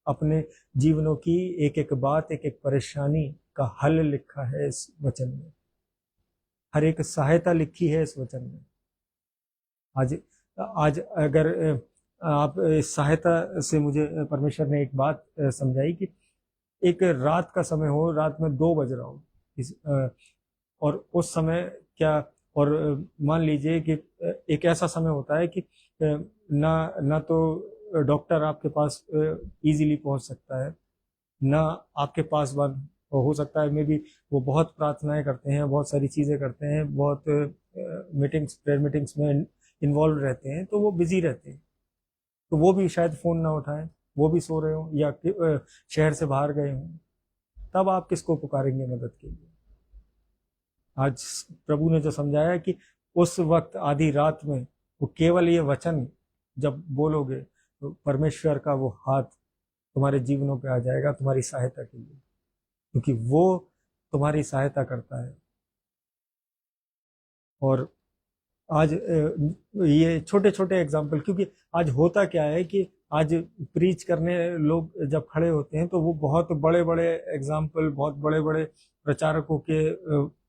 अपने जीवनों की एक एक बात, एक एक परेशानी का हल लिखा है इस वचन में। हर एक सहायता लिखी है इस वचन में। आज अगर आप इस सहायता से, मुझे परमेश्वर ने एक बात समझाई कि एक रात का समय हो, रात में 2 बज रहा हो, और उस समय क्या, और मान लीजिए कि एक ऐसा समय होता है कि ना तो डॉक्टर आपके पास इजीली पहुंच सकता है, ना आपके पास बात हो सकता है। मे बी वो बहुत प्रार्थनाएं करते हैं, बहुत सारी चीज़ें करते हैं, बहुत प्रेयर मीटिंग्स में इन्वॉल्व रहते हैं, तो वो बिजी रहते हैं, तो वो भी शायद फ़ोन ना उठाएं, वो भी सो रहे हो या शहर से बाहर गए हों। तब आप किसको पुकारेंगे मदद के लिए? आज प्रभु ने जो समझाया कि उस वक्त आधी रात में वो केवल ये वचन जब बोलोगे तो परमेश्वर का वो हाथ तुम्हारे जीवनों पे आ जाएगा तुम्हारी सहायता के लिए, क्योंकि वो तुम्हारी सहायता करता है। और आज ये छोटे छोटे एग्जाम्पल, क्योंकि आज होता क्या है कि आज प्रीच करने लोग जब खड़े होते हैं तो वो बहुत बड़े बड़े एग्जाम्पल, बहुत बड़े बड़े प्रचारकों के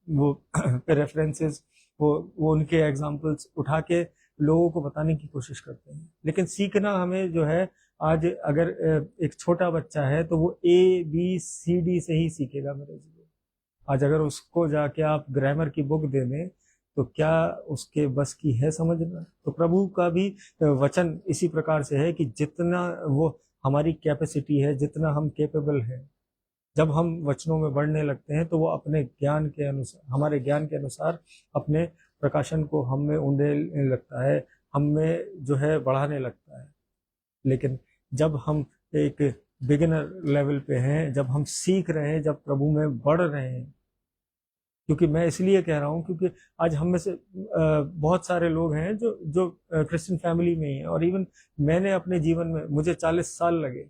वो रेफरेंसेस, वो उनके एग्जाम्पल्स उठा के लोगों को बताने की कोशिश करते हैं। लेकिन सीखना हमें जो है आज अगर एक छोटा बच्चा है तो वो ABCD से ही सीखेगा मेरे जीवन। आज अगर उसको जाके आप ग्रामर की बुक दे दें तो क्या उसके बस की है समझना। तो प्रभु का भी वचन इसी प्रकार से है कि जितना वो हमारी कैपेसिटी है, जितना हम केपेबल हैं, जब हम वचनों में बढ़ने लगते हैं तो वो अपने ज्ञान के अनुसार, हमारे ज्ञान के अनुसार अपने प्रकाशन को हम में उंडेलने लगता है, हम में जो है बढ़ाने लगता है। लेकिन जब हम एक बिगिनर लेवल पे हैं, जब हम सीख रहे हैं, जब प्रभु में बढ़ रहे हैं, क्योंकि मैं इसलिए कह रहा हूँ क्योंकि आज हम में से बहुत सारे लोग हैं जो जो क्रिश्चियन फैमिली में ही हैं, और इवन मैंने अपने जीवन में, मुझे 40 साल लगे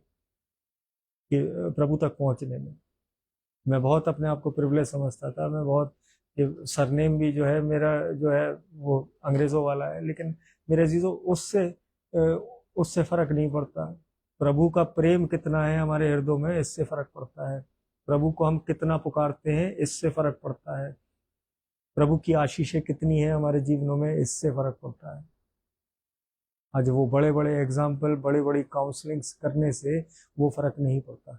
कि प्रभु तक पहुंचने में। मैं बहुत अपने आप को प्रिविलेज समझता था, मैं बहुत, सरनेम भी जो है मेरा जो है वो अंग्रेज़ों वाला है, लेकिन मेरे अजीजों उससे फर्क नहीं पड़ता। प्रभु का प्रेम कितना है हमारे हृदयों में, इससे फर्क पड़ता है। प्रभु को हम कितना पुकारते हैं, इससे फर्क पड़ता है। प्रभु की आशीषें कितनी है हमारे जीवनों में, इससे फर्क पड़ता है। आज वो बड़े बड़े एग्जाम्पल, बड़ी बड़ी काउंसलिंग्स करने से वो फर्क नहीं पड़ता,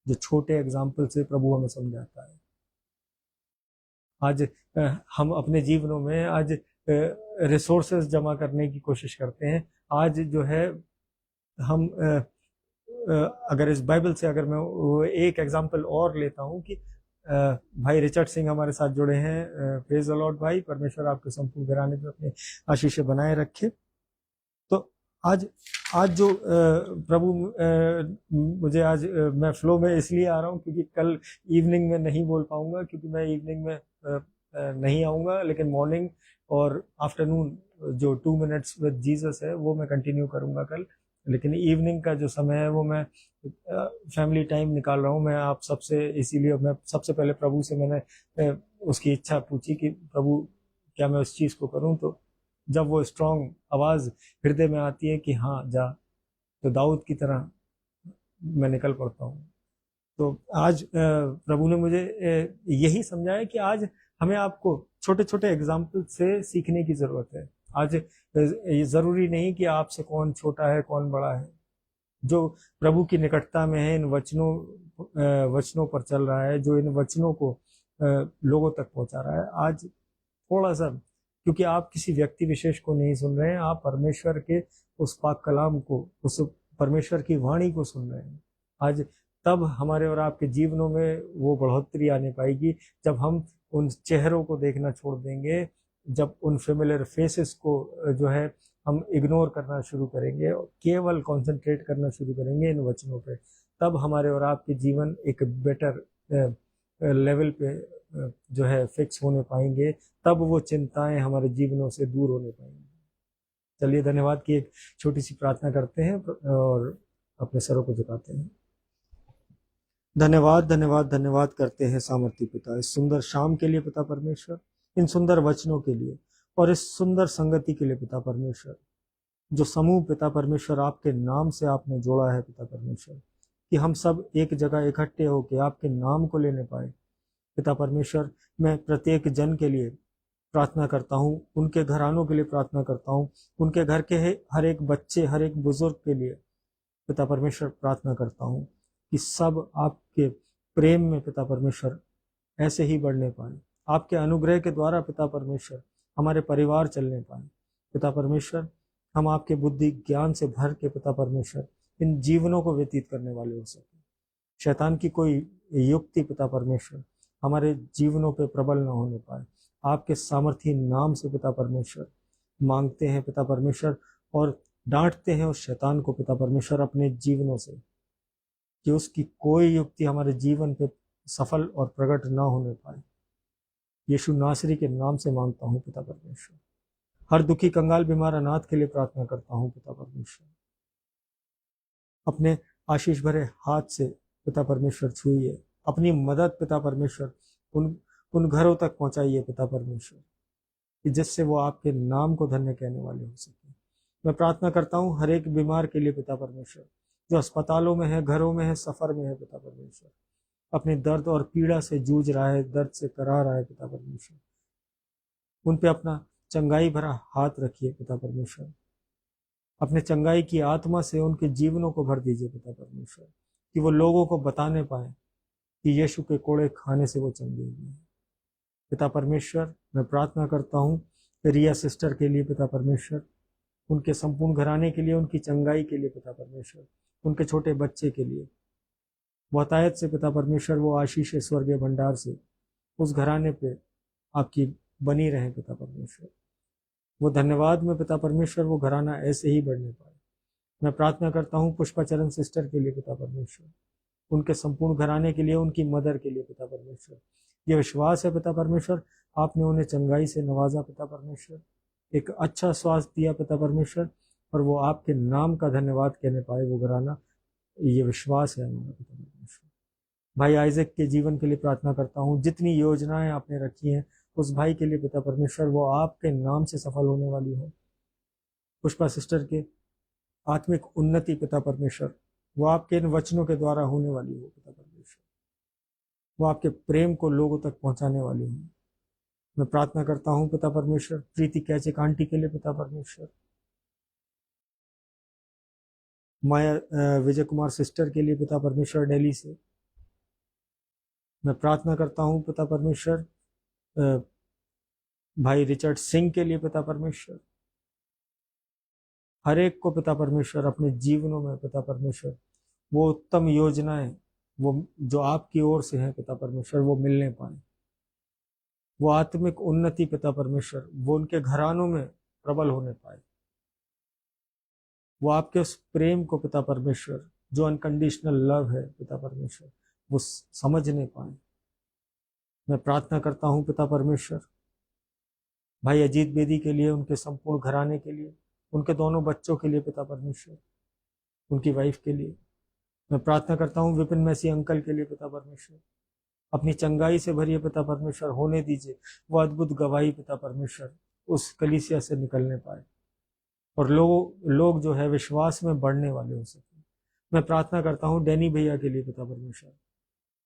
जो छोटे एग्जाम्पल से प्रभु हमें समझाता है। आज हम अपने जीवनों में आज रिसोर्सेज जमा करने की कोशिश करते हैं। आज जो है हम अगर इस बाइबल से अगर मैं एक एग्जांपल और लेता हूं कि भाई रिचर्ड सिंह हमारे साथ जुड़े हैं। प्रेज द लॉर्ड भाई, परमेश्वर आपके संपूर्ण घराने पे अपने आशीष बनाए रखे। तो आज जो प्रभु मुझे आज मैं फ्लो में इसलिए आ रहा हूँ क्योंकि कल इवनिंग में नहीं बोल पाऊंगा, क्योंकि मैं इवनिंग में नहीं आऊँगा, लेकिन मॉर्निंग और आफ्टरनून जो 2 मिनट्स विद जीसस है वो मैं कंटिन्यू करूँगा कल। लेकिन इवनिंग का जो समय है वो मैं फैमिली टाइम निकाल रहा हूँ मैं आप सबसे, इसीलिए मैं सबसे पहले प्रभु से मैंने उसकी इच्छा पूछी कि प्रभु क्या मैं उस चीज़ को करूँ। तो जब वो स्ट्रांग आवाज़ हृदय में आती है कि हाँ जा, तो दाऊद की तरह मैं निकल पड़ता हूँ। तो आज प्रभु ने मुझे यही समझाया कि आज हमें आपको छोटे छोटे एग्जाम्पल से सीखने की ज़रूरत है। आज ये ज़रूरी नहीं कि आपसे कौन छोटा है कौन बड़ा है। जो प्रभु की निकटता में है, इन वचनों पर चल रहा है, जो इन वचनों को लोगों तक पहुंचा रहा है, आज थोड़ा सा, क्योंकि आप किसी व्यक्ति विशेष को नहीं सुन रहे हैं, आप परमेश्वर के उस पाक कलाम को, उस परमेश्वर की वाणी को सुन रहे हैं। आज तब हमारे और आपके जीवनों में वो बढ़ोतरी आने पाएगी जब हम उन चेहरों को देखना छोड़ देंगे, जब उन फेमिलियर फेसेस को जो है हम इग्नोर करना शुरू करेंगे और केवल कंसंट्रेट करना शुरू करेंगे इन वचनों पे। तब हमारे और आपके जीवन एक बेटर लेवल पे जो है फिक्स होने पाएंगे, तब वो चिंताएं हमारे जीवनों से दूर होने पाएंगी। चलिए धन्यवाद की एक छोटी सी प्रार्थना करते हैं और अपने सरों को झुकाते हैं। धन्यवाद धन्यवाद धन्यवाद करते हैं सामर्थी पिता, इस सुंदर शाम के लिए पिता परमेश्वर, इन सुंदर वचनों के लिए और इस सुंदर संगति के लिए पिता परमेश्वर, जो समूह पिता परमेश्वर आपके नाम से आपने जोड़ा है पिता परमेश्वर, कि हम सब एक जगह इकट्ठे होकर आपके नाम को लेने पाए। पिता परमेश्वर, मैं प्रत्येक जन के लिए प्रार्थना करता हूँ, उनके घरानों के लिए प्रार्थना करता हूँ, उनके घर के हर एक बच्चे, हर एक बुजुर्ग के लिए पिता परमेश्वर प्रार्थना करता हूँ कि सब आपके प्रेम में पिता परमेश्वर ऐसे ही बढ़ने पाए। आपके अनुग्रह के द्वारा पिता परमेश्वर हमारे परिवार चलने पाए। पिता परमेश्वर, हम आपके बुद्धि ज्ञान से भर के पिता परमेश्वर इन जीवनों को व्यतीत करने वाले हो सके। शैतान की कोई युक्ति पिता परमेश्वर हमारे जीवनों पे प्रबल न होने पाए। आपके सामर्थी नाम से पिता परमेश्वर मांगते हैं पिता परमेश्वर, और डांटते हैं उस शैतान को पिता परमेश्वर अपने जीवनों से, कि उसकी कोई युक्ति हमारे जीवन पे सफल और प्रकट ना होने पाए। यीशु नासरी के नाम से मांगता हूँ पिता परमेश्वर। हर दुखी कंगाल बीमार अनाथ के लिए प्रार्थना करता हूँ पिता परमेश्वर। अपने आशीष भरे हाथ से पिता परमेश्वर छुइए, अपनी मदद पिता परमेश्वर उन घरों तक पहुंचाइए पिता परमेश्वर, कि जिससे वो आपके नाम को धन्य कहने वाले हो सके। मैं प्रार्थना करता हूँ हर एक बीमार के लिए पिता परमेश्वर, जो अस्पतालों में है, घरों में है, सफर में है पिता परमेश्वर, अपने दर्द और पीड़ा से जूझ रहा है, दर्द से करा रहा है पिता परमेश्वर, उन पे अपना चंगाई भरा हाथ रखिए पिता परमेश्वर। अपने चंगाई की आत्मा से उनके जीवनों को भर दीजिए पिता परमेश्वर, कि वो लोगों को बताने पाए कि यीशु के कोड़े खाने से वो चंगे हुए हैं। पिता परमेश्वर, मैं प्रार्थना करता हूँ रिया सिस्टर के लिए पिता परमेश्वर, उनके संपूर्ण घराने के लिए, उनकी चंगाई के लिए पिता परमेश्वर, उनके छोटे बच्चे के लिए बहुतायत से पिता परमेश्वर वो आशीष स्वर्गीय भंडार से उस घराने पे आपकी बनी रहे पिता परमेश्वर। वो धन्यवाद में पिता परमेश्वर वो घराना ऐसे ही बढ़ने पाए। मैं प्रार्थना करता हूँ पुष्पाचरण सिस्टर के लिए पिता परमेश्वर, उनके संपूर्ण घराने के लिए, उनकी मदर के लिए पिता परमेश्वर। ये विश्वास है पिता परमेश्वर, आपने उन्हें चंगाई से नवाजा पिता परमेश्वर, एक अच्छा स्वास्थ्य दिया पिता परमेश्वर, और वो आपके नाम का धन्यवाद कहने पाए वो घराना। ये विश्वास है हमारा पिता परमेश्वर। भाई आइजक के जीवन के लिए प्रार्थना करता हूँ, जितनी योजनाएं आपने रखी हैं उस भाई के लिए पिता परमेश्वर वो आपके नाम से सफल होने वाली हो। पुष्पा सिस्टर के आत्मिक उन्नति पिता परमेश्वर वो आपके इन वचनों के द्वारा होने वाली हो पिता परमेश्वर, वो आपके प्रेम को लोगों तक पहुंचाने वाली हो। मैं प्रार्थना करता हूँ पिता परमेश्वर प्रीति कैचिक आंटी के लिए पिता परमेश्वर, माया विजय कुमार सिस्टर के लिए पिता परमेश्वर दिल्ली से। मैं प्रार्थना करता हूँ पिता परमेश्वर भाई रिचर्ड सिंह के लिए पिता परमेश्वर, हर एक को पिता परमेश्वर अपने जीवनों में पिता परमेश्वर वो उत्तम योजनाएं वो जो आपकी ओर से हैं पिता परमेश्वर वो मिलने पाए, वो आत्मिक उन्नति पिता परमेश्वर वो उनके घरानों में प्रबल होने पाए, वो आपके उस प्रेम को पिता परमेश्वर जो अनकंडीशनल लव है पिता परमेश्वर वो समझने पाए। मैं प्रार्थना करता हूँ पिता परमेश्वर भाई अजीत बेदी के लिए, उनके संपूर्ण घराने के लिए, उनके दोनों बच्चों के लिए पिता परमेश्वर, उनकी वाइफ के लिए। मैं प्रार्थना करता हूँ विपिन मैसी अंकल के लिए पिता परमेश्वर, अपनी चंगाई से भरिए पिता परमेश्वर होने दीजिए वो अद्भुत गवाही पिता परमेश्वर उस कलीसिया से निकलने पाए और लोग जो है विश्वास में बढ़ने वाले हो सके। मैं प्रार्थना करता हूँ डैनी भैया के लिए पिता परमेश्वर,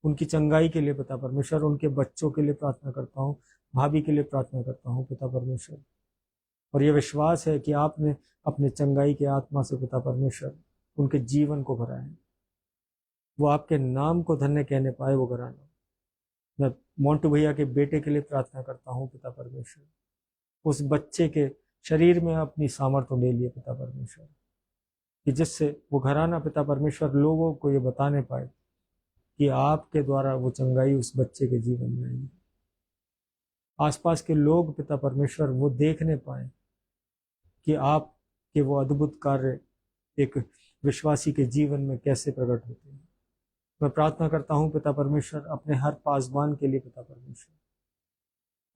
उनकी चंगाई के लिए पिता परमेश्वर, उनके बच्चों के लिए प्रार्थना करता हूँ, भाभी के लिए प्रार्थना करता हूँ पिता परमेश्वर। और ये विश्वास है कि आपने अपने चंगाई के आत्मा से पिता परमेश्वर उनके जीवन को भरा है, वो आपके नाम को धन्य कहने पाए वो घराना। मैं मोन्टू भैया के बेटे के लिए प्रार्थना करता हूँ पिता परमेश्वर, उस बच्चे के शरीर में अपनी सामर्थ्य ले लिए पिता परमेश्वर, कि जिससे वो घराना पिता परमेश्वर लोगों को ये बताने पाए कि आपके द्वारा वो चंगाई उस बच्चे के जीवन में आई। आसपास के लोग पिता परमेश्वर वो देखने पाए कि आपके वो अद्भुत कार्य एक विश्वासी के जीवन में कैसे प्रकट होते हैं। मैं प्रार्थना करता हूँ पिता परमेश्वर अपने हर पासबान के लिए पिता परमेश्वर,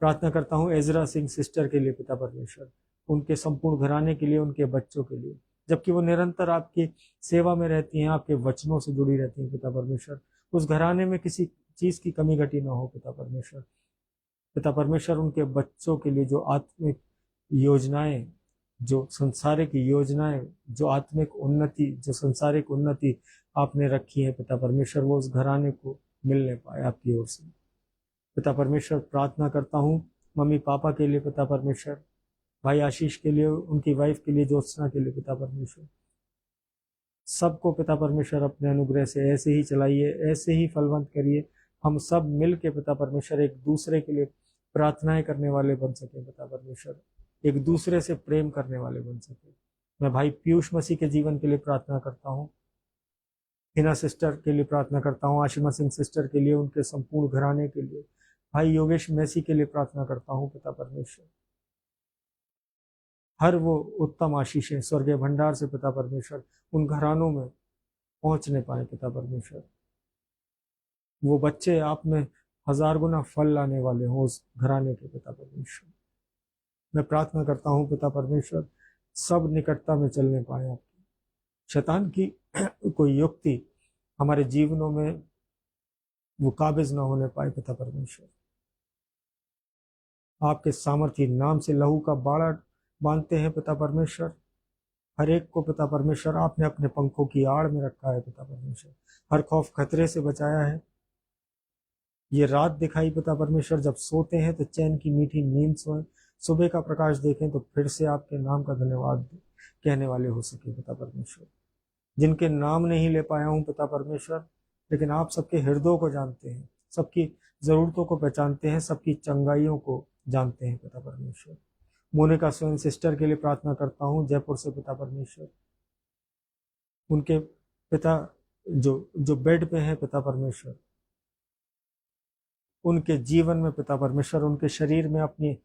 प्रार्थना करता हूँ एजरा सिंह सिस्टर के लिए पिता परमेश्वर, उनके संपूर्ण घराने के लिए, उनके बच्चों के लिए, जबकि वो निरंतर आपकी सेवा में रहती हैं, आपके वचनों से जुड़ी रहती हैं पिता परमेश्वर, उस घराने में किसी चीज की कमी घटी ना हो पिता परमेश्वर। पिता परमेश्वर उनके बच्चों के लिए जो आत्मिक योजनाएं, जो संसारिक योजनाएं, जो आत्मिक उन्नति, जो संसारिक उन्नति आपने रखी है पिता परमेश्वर, वो उस घराने को मिलने पाए आपकी ओर से। पिता परमेश्वर प्रार्थना करता हूँ मम्मी पापा के लिए पिता परमेश्वर, भाई आशीष के लिए, उनकी वाइफ के लिए, ज्योत्सना के लिए पिता परमेश्वर, सबको पिता परमेश्वर अपने अनुग्रह से ऐसे ही चलाइए, ऐसे ही फलवंत करिए। हम सब मिल के पिता परमेश्वर एक दूसरे के लिए प्रार्थनाएं करने वाले बन सके पिता परमेश्वर, एक दूसरे से प्रेम करने वाले बन सके। मैं भाई पीयूष मसीह के जीवन के लिए प्रार्थना करता हूँ, हिना सिस्टर के लिए प्रार्थना करता हूँ, आशिमा सिंह सिस्टर के लिए, उनके संपूर्ण घराने के लिए, भाई योगेश मैसी के लिए प्रार्थना करता हूँ पिता परमेश्वर। हर वो उत्तम आशीषें स्वर्गीय भंडार से पिता परमेश्वर उन घरानों में पहुंचने पाए पिता परमेश्वर, वो बच्चे आप में 1000 गुना फल लाने वाले हों उस घराने के पिता परमेश्वर। मैं प्रार्थना करता हूँ पिता परमेश्वर सब निकटता में चलने पाए आपकी, शैतान की कोई युक्ति हमारे जीवनों में वो काबिज ना होने पाए पिता परमेश्वर। आपके सामर्थ्य नाम से लहू का बाड़ा बांधते हैं पिता परमेश्वर, हर एक को पिता परमेश्वर आपने अपने पंखों की आड़ में रखा है पिता परमेश्वर, हर खौफ खतरे से बचाया है। ये रात दिखाई पिता परमेश्वर, जब सोते हैं तो चैन की मीठी नींद सोएं, सुबह का प्रकाश देखें तो फिर से आपके नाम का धन्यवाद दें कहने वाले हो सके पिता परमेश्वर, जिनके नाम नहीं ले पाया हूँ पिता परमेश्वर, लेकिन आप सबके हृदयों को जानते हैं, सबकी ज़रूरतों को पहचानते हैं, सबकी चंगाइयों को जानते हैं पिता परमेश्वर। मोनिका स्वयं सिस्टर के लिए प्रार्थना करता हूँ जयपुर से पिता परमेश्वर, उनके पिता जो बेड पे हैं पिता परमेश्वर, उनके जीवन में पिता परमेश्वर, उनके शरीर में अपनी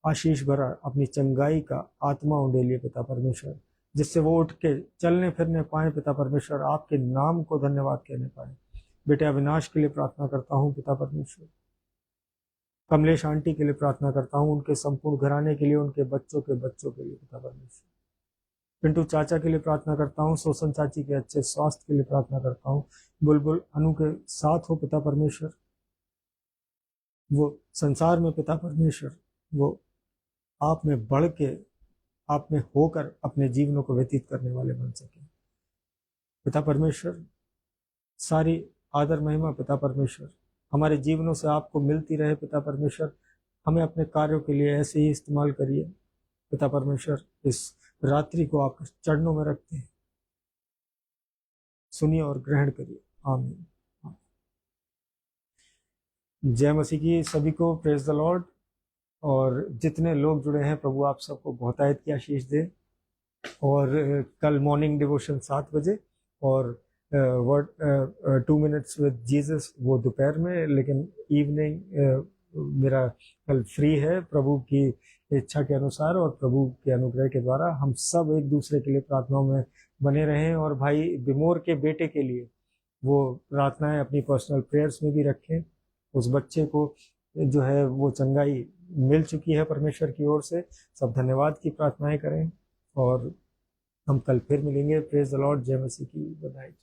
आशीष भरा अपनी चंगाई का आत्मा उंडेलिए पिता परमेश्वर, जिससे वो उठ के चलने फिरने पाए पिता परमेश्वर, आपके नाम को धन्यवाद कहने पाए। बेटे अविनाश के लिए प्रार्थना करता हूँ पिता परमेश्वर, कमलेश आंटी के लिए प्रार्थना करता हूँ, उनके संपूर्ण घराने के लिए, उनके बच्चों के लिए पिता परमेश्वर। पिंटू चाचा के लिए प्रार्थना करता हूँ, सोसन चाची के अच्छे स्वास्थ्य के लिए प्रार्थना करता हूँ, बुलबुल अनु के साथ हो पिता परमेश्वर, वो संसार में पिता परमेश्वर वो आप में बढ़ के, आप में होकर अपने जीवनों को व्यतीत करने वाले बन सके पिता परमेश्वर। सारी आदर महिमा पिता परमेश्वर हमारे जीवनों से आपको मिलती रहे पिता परमेश्वर, हमें अपने कार्यों के लिए ऐसे ही इस्तेमाल करिए पिता परमेश्वर। इस रात्रि को आप चरणों में रखते हैं, सुनिए और ग्रहण करिए, आमीन। जय मसीह की सभी को, प्रेज द लॉर्ड। और जितने लोग जुड़े हैं प्रभु आप सबको बहुतायत की आशीष दे। और कल मॉर्निंग डिवोशन 7 बजे और वर्ड 2 मिनट्स विद जीसस वो दोपहर में, लेकिन इवनिंग मेरा कल फ्री है प्रभु की इच्छा के अनुसार और प्रभु के अनुग्रह के द्वारा। हम सब एक दूसरे के लिए प्रार्थनाओं में बने रहें और भाई बिमोर के बेटे के लिए वो प्रार्थनाएं अपनी पर्सनल प्रेयर्स में भी रखें। उस बच्चे को जो है वो चंगाई मिल चुकी है परमेश्वर की ओर से, सब धन्यवाद की प्रार्थनाएं करें और हम कल फिर मिलेंगे। Praise the Lord. जय मसीह की। Good night.